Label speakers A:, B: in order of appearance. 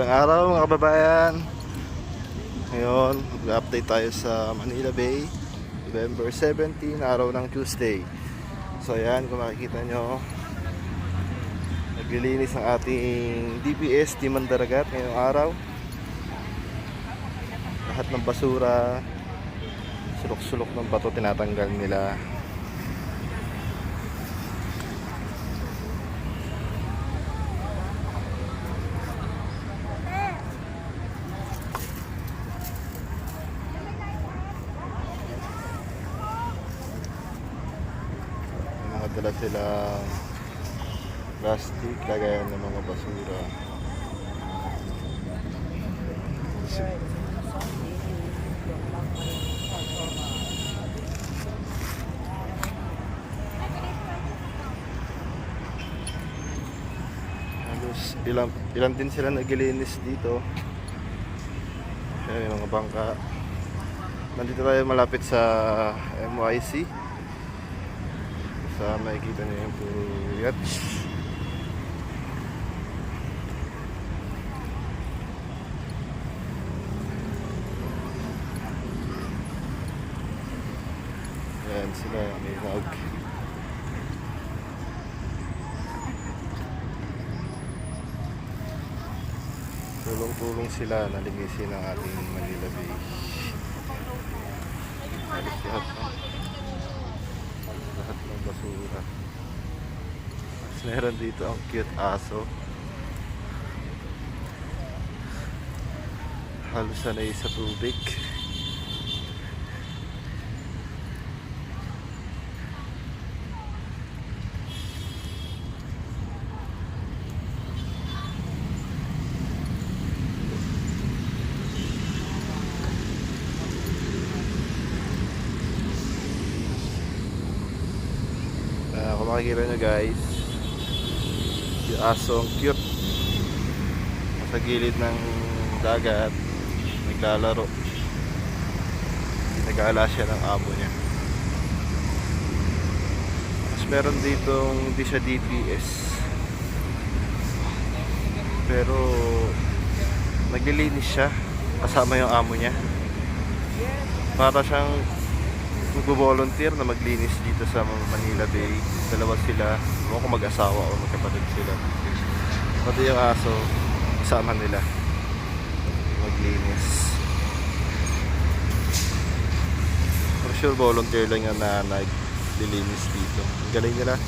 A: Magandang araw mga kababayan. Ngayon, mag-update tayo sa Manila Bay. November 17, araw ng Tuesday. So ayan, kung makikita nyo, naglilinis ang ating DPS Team Mandaragat ngayong araw. Lahat ng basura, sulok-sulok ng bato tinatanggal nila. Dala silang plastic, lagayan ng mga basura. Halos ilan din sila naglilinis dito. Ayan, yung mga bangka. Nandito tayo malapit sa MYC. Sa makikita niyo yung puyat. Ayan sila, may nag. Tulong-tulong sila na linisin ang ating Manila Bay. Alis lahat ng basura. Mas meron dito ang cute aso. Halos sanay sa tubig. Kung makikita nyo guys, yung aso ang cute, nasa gilid ng dagat naglalaro, nag-aala siya ng amo niya. Mas meron ditong hindi siya DPS pero naglilinis siya kasama yung amo niya, para siyang nagbo-volunteer na maglinis dito sa Manila Bay. Dalawa sila, ewan ko mag-asawa o magkapatid sila. Pati yung aso, kasama nila maglinis. For sure volunteer lang yung na naglilinis dito. Ang galing nila.